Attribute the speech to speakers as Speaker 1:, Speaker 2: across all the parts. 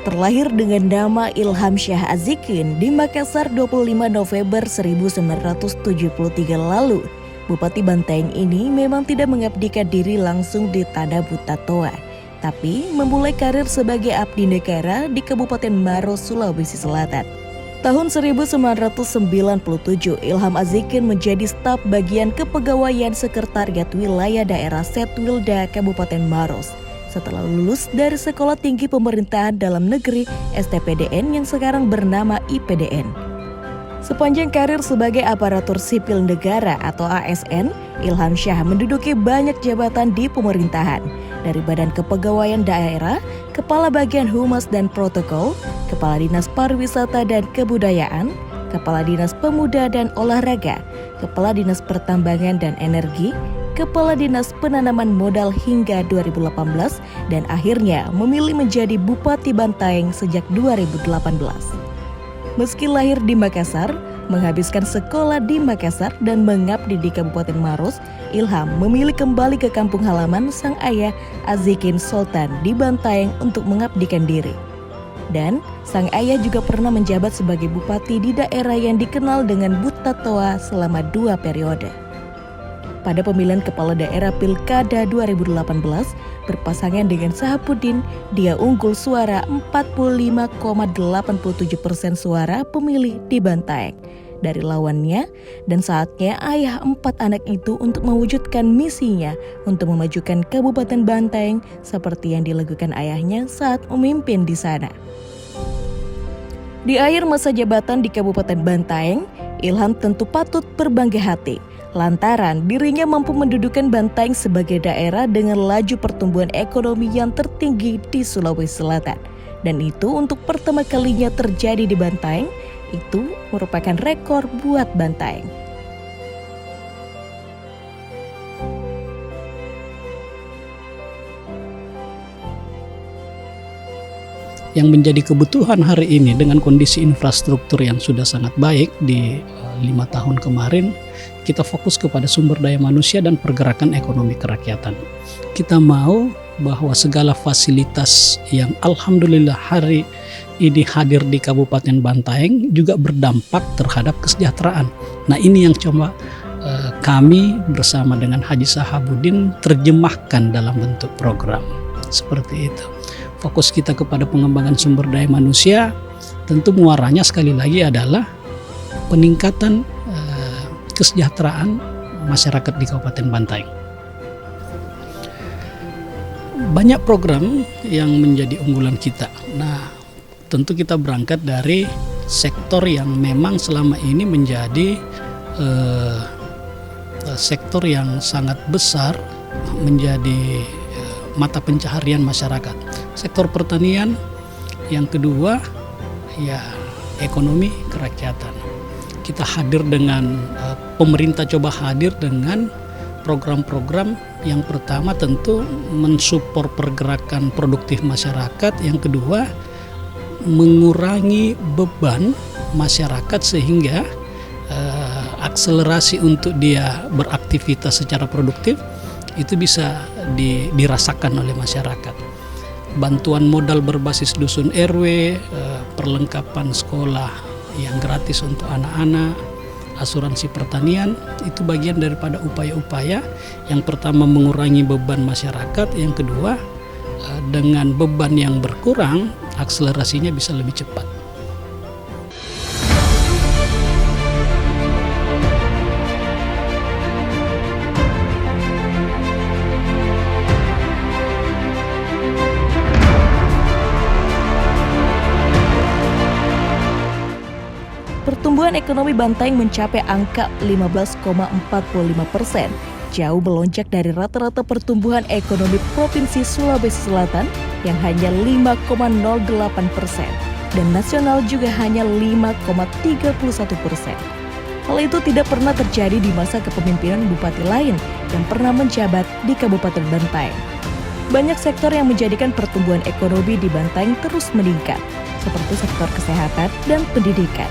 Speaker 1: terlahir dengan nama Ilham Syah Azzikin di Makassar 25 November 1973 lalu. Bupati Bantaeng ini memang tidak mengabdikan diri langsung di Tanah Butatoa, tapi memulai karir sebagai abdi negara di Kabupaten Maros, Sulawesi Selatan. Tahun 1997, Ilham Azzikin menjadi staf bagian kepegawaian Sekretariat Wilayah Daerah Setwilda Kabupaten Maros. Setelah lulus dari Sekolah Tinggi Pemerintahan Dalam Negeri STPDN yang sekarang bernama IPDN. Sepanjang karir sebagai aparatur sipil negara atau ASN, Ilham Syah menduduki banyak jabatan di pemerintahan, dari Badan Kepegawaian Daerah, Kepala Bagian Humas dan Protokol, Kepala Dinas Pariwisata dan Kebudayaan, Kepala Dinas Pemuda dan Olahraga, Kepala Dinas Pertambangan dan Energi, Kepala Dinas Penanaman Modal hingga 2018 dan akhirnya memilih menjadi Bupati Bantaeng sejak 2018. Meski lahir di Makassar, menghabiskan sekolah di Makassar dan mengabdi di Kabupaten Maros, Ilham memilih kembali ke kampung halaman sang ayah Azzikin Sultan di Bantaeng untuk mengabdikan diri. Dan sang ayah juga pernah menjabat sebagai bupati di daerah yang dikenal dengan Butatoa selama 2 periode. Pada pemilihan kepala daerah Pilkada 2018, berpasangan dengan Sahabuddin, dia unggul suara 45,87% suara pemilih di Bantaeng dari lawannya, dan saatnya ayah 4 anak itu untuk mewujudkan misinya untuk memajukan Kabupaten Bantaeng seperti yang dilakukan ayahnya saat memimpin di sana. Di akhir masa jabatan di Kabupaten Bantaeng, Ilham tentu patut berbangga hati lantaran dirinya mampu mendudukan Bantaeng sebagai daerah dengan laju pertumbuhan ekonomi yang tertinggi di Sulawesi Selatan. Dan itu untuk pertama kalinya terjadi di Bantaeng, itu merupakan rekor buat Bantaeng.
Speaker 2: Yang menjadi kebutuhan hari ini dengan kondisi infrastruktur yang sudah sangat baik di 5 tahun kemarin, kita fokus kepada sumber daya manusia dan pergerakan ekonomi kerakyatan. Kita mau bahwa segala fasilitas yang alhamdulillah hari ini hadir di Kabupaten Bantaeng juga berdampak terhadap kesejahteraan. Nah, ini yang coba kami bersama dengan Haji Sahabuddin terjemahkan dalam bentuk program seperti itu. Fokus kita kepada pengembangan sumber daya manusia, tentu muaranya sekali lagi adalah peningkatan kesejahteraan masyarakat di Kabupaten Bantaeng. Banyak program yang menjadi unggulan kita. Nah, tentu kita berangkat dari sektor yang memang selama ini menjadi sektor yang sangat besar, menjadi mata pencaharian masyarakat. Sektor pertanian, yang kedua ya ekonomi kerakyatan. Kita hadir dengan pemerintah coba hadir dengan program-program yang pertama tentu mensupport pergerakan produktif masyarakat, yang kedua mengurangi beban masyarakat sehingga akselerasi untuk dia beraktivitas secara produktif itu bisa dirasakan oleh masyarakat. Bantuan modal berbasis dusun RW, perlengkapan sekolah yang gratis untuk anak-anak, asuransi pertanian, itu bagian daripada upaya-upaya yang pertama mengurangi beban masyarakat, yang kedua dengan beban yang berkurang, akselerasinya bisa lebih cepat.
Speaker 1: Pertumbuhan ekonomi Bantaeng mencapai angka 15,45%, jauh melonjak dari rata-rata pertumbuhan ekonomi Provinsi Sulawesi Selatan yang hanya 5,08% dan nasional juga hanya 5,31%. Hal itu tidak pernah terjadi di masa kepemimpinan bupati lain yang pernah menjabat di Kabupaten Bantaeng. Banyak sektor yang menjadikan pertumbuhan ekonomi di Bantaeng terus meningkat, seperti sektor kesehatan dan pendidikan.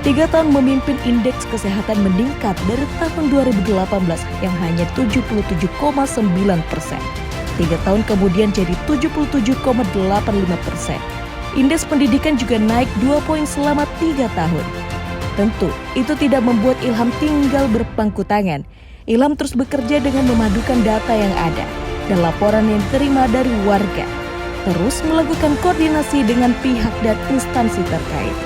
Speaker 1: 3 tahun memimpin indeks kesehatan meningkat dari tahun 2018 yang hanya 77,9%. 3 tahun kemudian jadi 77,85%. Indeks pendidikan juga naik 2 poin selama 3 tahun. Tentu, itu tidak membuat Ilham tinggal berpangku tangan. Ilham terus bekerja dengan memadukan data yang ada dan laporan yang diterima dari warga. Terus melakukan koordinasi dengan pihak dan instansi terkait.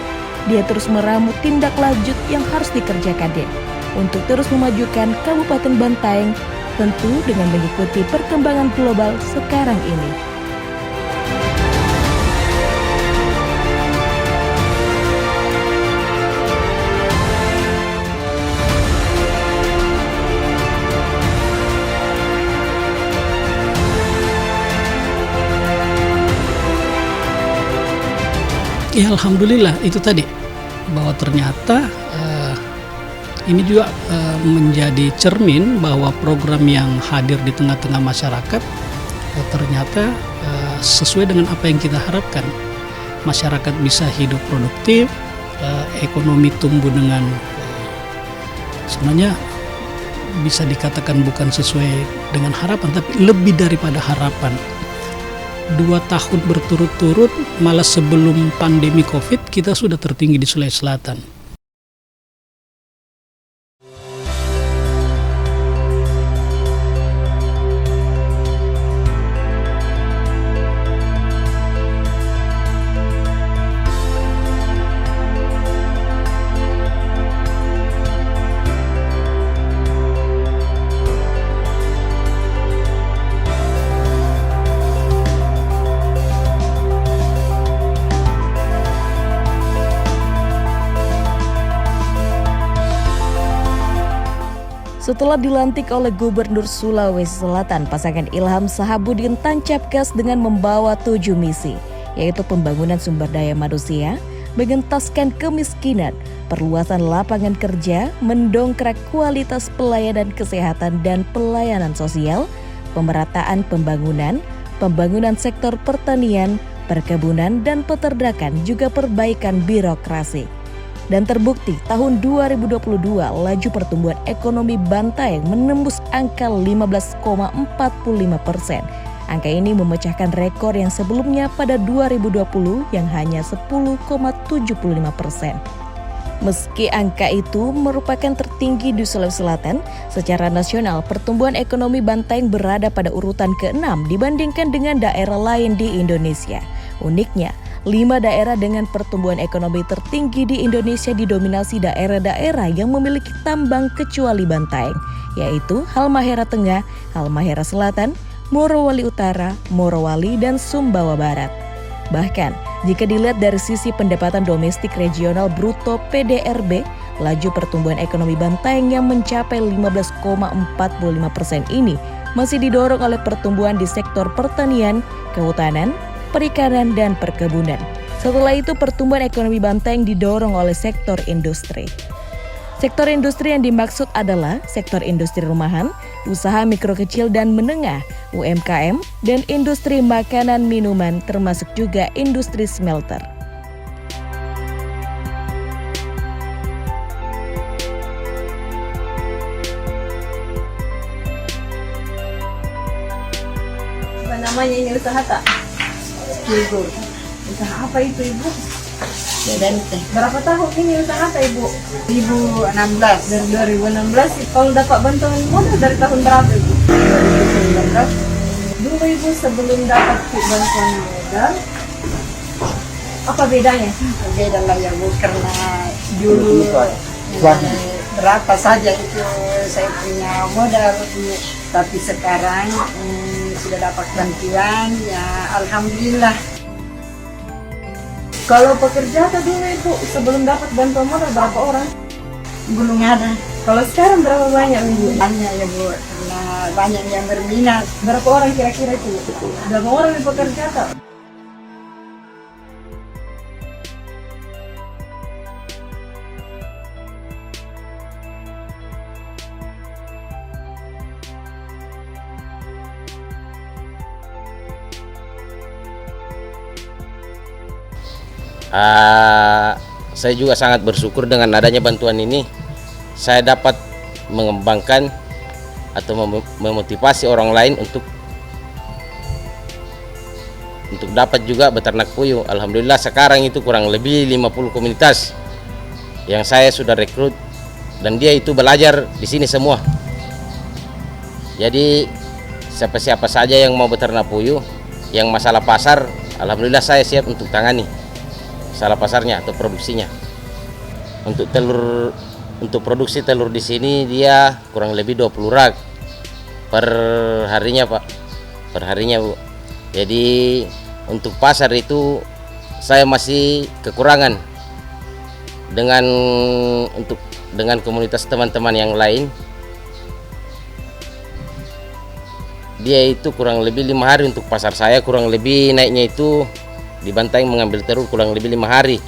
Speaker 1: Dia terus meramu tindak lanjut yang harus dikerjakannya untuk terus memajukan Kabupaten Bantaeng, tentu dengan mengikuti perkembangan global sekarang ini.
Speaker 2: Ya alhamdulillah itu tadi bahwa ternyata ini juga menjadi cermin bahwa program yang hadir di tengah-tengah masyarakat ternyata sesuai dengan apa yang kita harapkan. Masyarakat bisa hidup produktif, ekonomi tumbuh dengan sebenarnya bisa dikatakan bukan sesuai dengan harapan tapi lebih daripada harapan. 2 tahun berturut-turut, malah sebelum pandemi COVID kita sudah tertinggi di Sulawesi Selatan.
Speaker 1: Setelah dilantik oleh Gubernur Sulawesi Selatan, pasangan Ilham Sahabudin tancap gas dengan membawa 7 misi, yaitu pembangunan sumber daya manusia, mengentaskan kemiskinan, perluasan lapangan kerja, mendongkrak kualitas pelayanan kesehatan dan pelayanan sosial, pemerataan pembangunan, pembangunan sektor pertanian, perkebunan dan peternakan, juga perbaikan birokrasi. Dan terbukti tahun 2022 laju pertumbuhan ekonomi Bantaeng menembus angka 15,45%. Angka ini memecahkan rekor yang sebelumnya pada 2020 yang hanya 10,75%. Meski angka itu merupakan tertinggi di Sulawesi Selatan, secara nasional pertumbuhan ekonomi Bantaeng berada pada urutan ke-6 dibandingkan dengan daerah lain di Indonesia. Uniknya, 5 daerah dengan pertumbuhan ekonomi tertinggi di Indonesia didominasi daerah-daerah yang memiliki tambang kecuali Bantaeng, yaitu Halmahera Tengah, Halmahera Selatan, Morowali Utara, Morowali, dan Sumbawa Barat. Bahkan, jika dilihat dari sisi pendapatan domestik regional bruto PDRB, laju pertumbuhan ekonomi Bantaeng yang mencapai 15,45% ini masih didorong oleh pertumbuhan di sektor pertanian, kehutanan, perikanan, dan perkebunan. Setelah itu pertumbuhan ekonomi Bantaeng didorong oleh sektor industri. Sektor industri yang dimaksud adalah sektor industri rumahan, usaha mikro kecil dan menengah, UMKM, dan industri makanan minuman termasuk juga industri smelter.
Speaker 3: Apa namanya ini usaha tak? Ibu, usaha apa itu Ibu? Berapa tahun ini usaha apa Ibu?
Speaker 4: 2016.
Speaker 3: Dari 2016, kalau dapat bantuan modal dari tahun berapa Ibu?
Speaker 4: 2019.
Speaker 3: Dulu Ibu sebelum dapat bantuan modal, apa bedanya?
Speaker 4: Beda lah ya Bu, karena dulu berapa saja itu saya punya modal, tapi sekarang sudah dapat bantuan, ya alhamdulillah.
Speaker 3: Kalau pekerja tadi dulu Ibu sebelum dapat bantuan modal berapa orang?
Speaker 4: Belum ada.
Speaker 3: Kalau sekarang berapa banyak Ibu?
Speaker 4: Banyak ya Bu, karena banyak yang berminat.
Speaker 3: Berapa orang kira-kira itu? Berapa orang yang bekerja tak?
Speaker 5: Saya juga sangat bersyukur dengan adanya bantuan ini. Saya dapat mengembangkan atau memotivasi orang lain untuk untuk dapat juga beternak puyuh. Alhamdulillah sekarang itu kurang lebih 50 komunitas yang saya sudah rekrut dan dia itu belajar di sini semua. Jadi siapa saja yang mau beternak puyuh, yang masalah pasar, alhamdulillah saya siap untuk tangani masalah pasarnya atau produksinya. Untuk telur, untuk produksi telur di sini dia kurang lebih 20 rak per harinya, Pak. Per harinya, Bu. Jadi untuk pasar itu saya masih kekurangan dengan komunitas teman-teman yang lain. Dia itu kurang lebih 5 hari untuk pasar. Saya kurang lebih naiknya itu di Bantaeng mengambil telur kurang lebih 5 hari.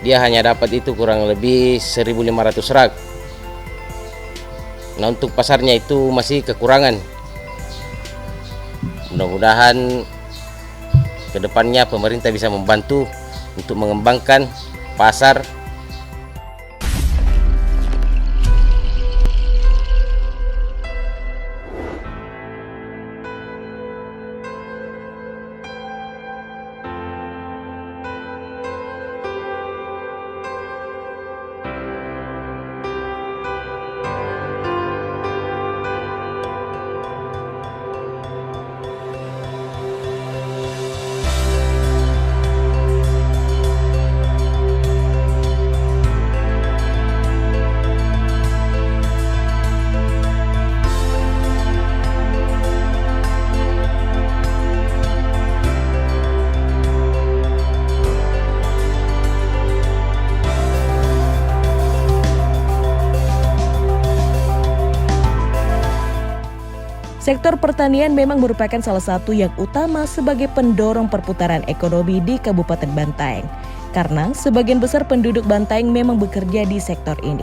Speaker 5: Dia hanya dapat itu kurang lebih 1.500 rak. Nah, untuk pasarnya itu masih kekurangan. Mudah-mudahan kedepannya pemerintah bisa membantu untuk mengembangkan pasar.
Speaker 1: Sektor pertanian memang merupakan salah satu yang utama sebagai pendorong perputaran ekonomi di Kabupaten Bantaeng. Karena sebagian besar penduduk Bantaeng memang bekerja di sektor ini.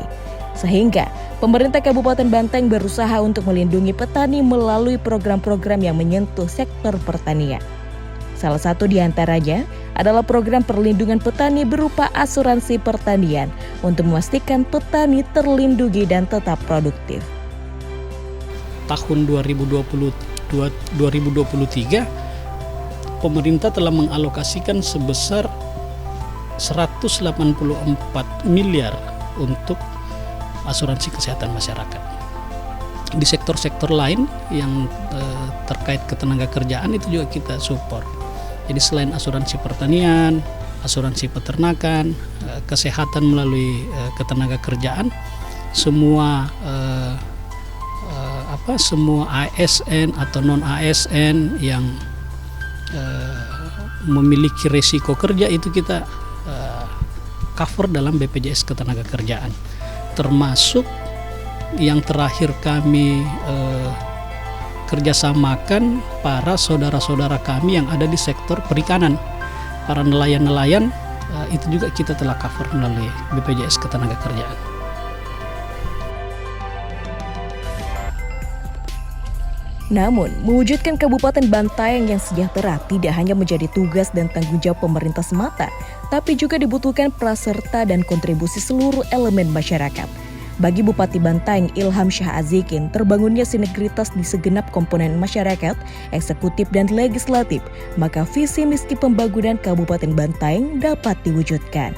Speaker 1: Sehingga pemerintah Kabupaten Bantaeng berusaha untuk melindungi petani melalui program-program yang menyentuh sektor pertanian. Salah satu di antaranya adalah program perlindungan petani berupa asuransi pertanian untuk memastikan petani terlindungi dan tetap produktif.
Speaker 2: Tahun 2023 pemerintah telah mengalokasikan sebesar 184 miliar untuk asuransi kesehatan masyarakat. Di sektor-sektor lain yang terkait ketenaga kerjaan itu juga kita support. Jadi selain asuransi pertanian, asuransi peternakan, kesehatan melalui ketenaga kerjaan, semua ASN atau non ASN yang memiliki resiko kerja itu kita cover dalam BPJS Ketenagakerjaan, termasuk yang terakhir kami kerjasamakan para saudara-saudara kami yang ada di sektor perikanan, para nelayan-nelayan, itu juga kita telah cover melalui BPJS Ketenagakerjaan.
Speaker 1: Namun, mewujudkan Kabupaten Bantaeng yang sejahtera tidak hanya menjadi tugas dan tanggung jawab pemerintah semata, tapi juga dibutuhkan praserta dan kontribusi seluruh elemen masyarakat. Bagi Bupati Bantaeng Ilham Syah Azzikin, terbangunnya sinergitas di segenap komponen masyarakat, eksekutif dan legislatif, maka visi misi pembangunan Kabupaten Bantaeng dapat diwujudkan.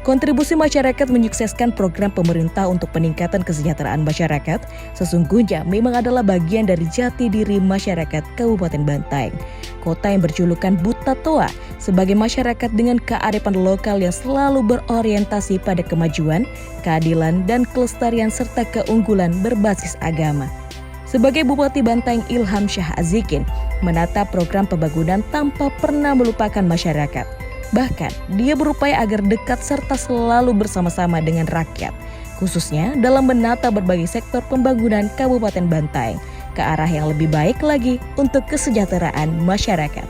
Speaker 1: Kontribusi masyarakat menyukseskan program pemerintah untuk peningkatan kesejahteraan masyarakat sesungguhnya memang adalah bagian dari jati diri masyarakat Kabupaten Bantaeng, kota yang berjulukan Buta Toa sebagai masyarakat dengan kearifan lokal yang selalu berorientasi pada kemajuan, keadilan, dan kelestarian serta keunggulan berbasis agama. Sebagai Bupati Bantaeng Ilham Syah Azzikin menata program pembangunan tanpa pernah melupakan masyarakat. Bahkan, dia berupaya agar dekat serta selalu bersama-sama dengan rakyat, khususnya dalam menata berbagai sektor pembangunan Kabupaten Bantaeng ke arah yang lebih baik lagi untuk kesejahteraan masyarakat.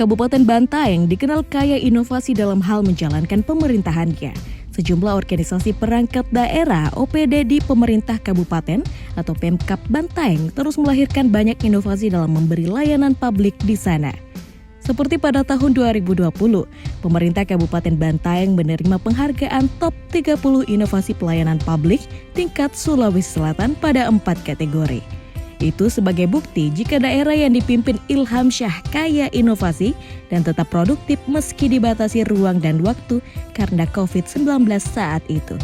Speaker 1: Kabupaten Bantaeng dikenal kaya inovasi dalam hal menjalankan pemerintahannya. Sejumlah organisasi perangkat daerah OPD di pemerintah kabupaten atau Pemkab Bantaeng terus melahirkan banyak inovasi dalam memberi layanan publik di sana. Seperti pada tahun 2020, pemerintah Kabupaten Bantaeng menerima penghargaan Top 30 Inovasi Pelayanan Publik tingkat Sulawesi Selatan pada 4 kategori. Itu sebagai bukti jika daerah yang dipimpin Ilham Syah kaya inovasi dan tetap produktif meski dibatasi ruang dan waktu karena COVID-19 saat itu.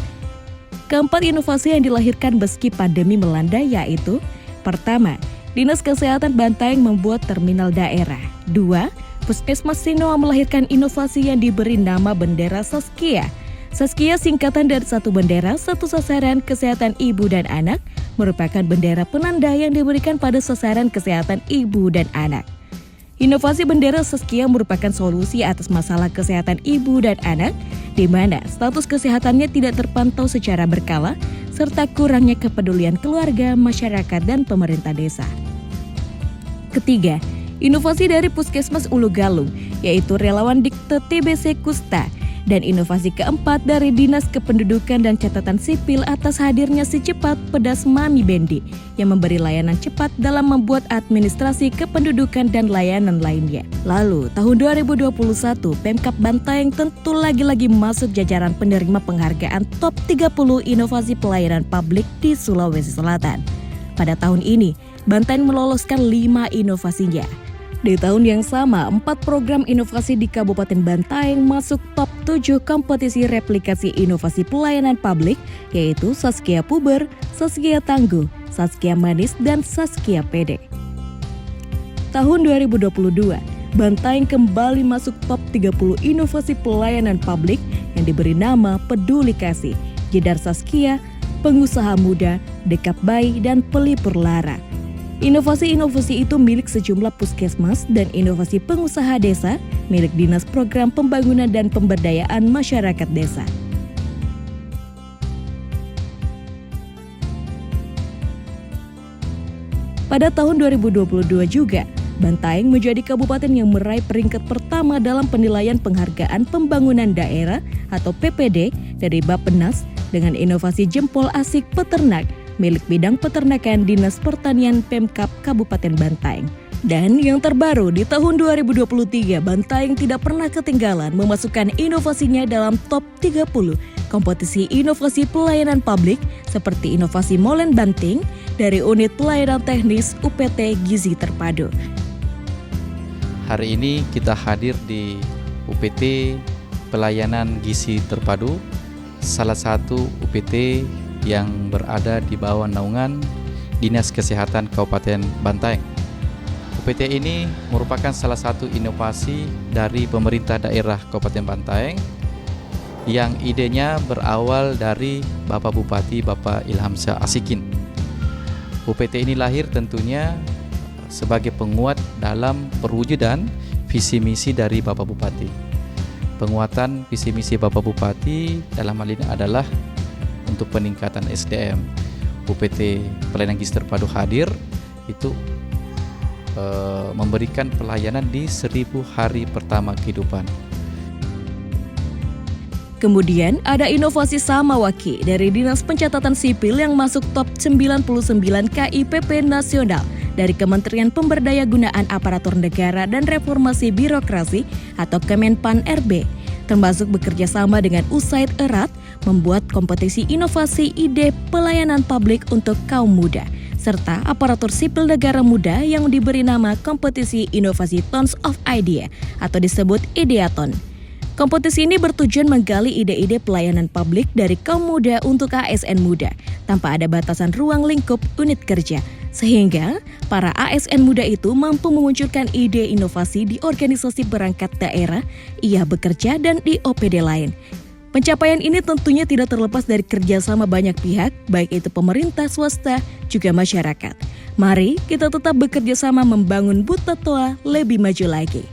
Speaker 1: Keempat inovasi yang dilahirkan meski pandemi melanda yaitu: pertama, Dinas Kesehatan Bantaeng membuat terminal daerah. 2. Puskesmas Sinoa melahirkan inovasi yang diberi nama Bendera Saskia. Saskia singkatan dari satu bendera, satu sasaran kesehatan ibu dan anak, merupakan bendera penanda yang diberikan pada sasaran kesehatan ibu dan anak. Inovasi Bendera Saskia merupakan solusi atas masalah kesehatan ibu dan anak, di mana status kesehatannya tidak terpantau secara berkala, serta kurangnya kepedulian keluarga, masyarakat, dan pemerintah desa. Ketiga, inovasi dari Puskesmas Ulu Galung, yaitu relawan Dikte TBC Kusta. Dan inovasi keempat dari Dinas Kependudukan dan Catatan Sipil atas hadirnya si cepat pedas Mami Bendi yang memberi layanan cepat dalam membuat administrasi kependudukan dan layanan lainnya. Lalu, tahun 2021, Pemkab Bantaeng tentu lagi-lagi masuk jajaran penerima penghargaan Top 30 Inovasi Pelayanan Publik di Sulawesi Selatan. Pada tahun ini, Bantaeng meloloskan 5 inovasinya. Di tahun yang sama, 4 program inovasi di Kabupaten Bantaeng masuk top 7 kompetisi replikasi inovasi pelayanan publik, yaitu Saskia Puber, Saskia Tangguh, Saskia Manis, dan Saskia PD. Tahun 2022, Bantaeng kembali masuk top 30 inovasi pelayanan publik yang diberi nama Peduli Kasih, Jedar Saskia, Pengusaha Muda, Dekap Bayi, dan Pelipur Lara. Inovasi-inovasi itu milik sejumlah puskesmas dan inovasi pengusaha desa milik Dinas Program Pembangunan dan Pemberdayaan Masyarakat Desa. Pada tahun 2022 juga, Bantaeng menjadi kabupaten yang meraih peringkat pertama dalam penilaian penghargaan pembangunan daerah atau PPD dari Bappenas dengan inovasi jempol asik peternak milik bidang peternakan Dinas Pertanian Pemkab Kabupaten Bantaeng. Dan yang terbaru, di tahun 2023, Bantaeng tidak pernah ketinggalan memasukkan inovasinya dalam top 30 kompetisi inovasi pelayanan publik seperti inovasi molen banting dari Unit Pelayanan Teknis UPT Gizi Terpadu.
Speaker 6: Hari ini kita hadir di UPT Pelayanan Gizi Terpadu, salah satu UPT yang berada di bawah naungan Dinas Kesehatan Kabupaten Bantaeng. UPT ini merupakan salah satu inovasi dari pemerintah daerah Kabupaten Bantaeng yang idenya berawal dari Bapak Bupati Bapak Ilham Syah Asikin. UPT ini lahir tentunya sebagai penguat dalam perwujudan visi misi dari Bapak Bupati. Penguatan visi misi Bapak Bupati dalam hal ini adalah untuk peningkatan SDM. UPT Pelayanan Gizi Terpadu hadir itu memberikan pelayanan di 1000 hari pertama kehidupan.
Speaker 1: Kemudian ada inovasi Samawaki dari Dinas Pencatatan Sipil yang masuk top 99 KIPP Nasional dari Kementerian Pemberdayagunaan Aparatur Negara dan Reformasi Birokrasi atau Kemenpan RB, termasuk bekerja sama dengan USAID erat membuat kompetisi inovasi ide pelayanan publik untuk kaum muda, serta aparatur sipil negara muda yang diberi nama Kompetisi Inovasi Tons of Idea atau disebut Ideaton. Kompetisi ini bertujuan menggali ide-ide pelayanan publik dari kaum muda untuk ASN muda, tanpa ada batasan ruang lingkup unit kerja, sehingga para ASN muda itu mampu memunculkan ide inovasi di organisasi perangkat daerah, ia bekerja dan di OPD lain. Pencapaian ini tentunya tidak terlepas dari kerjasama banyak pihak, baik itu pemerintah, swasta, juga masyarakat. Mari kita tetap bekerja sama membangun Butatoa lebih maju lagi.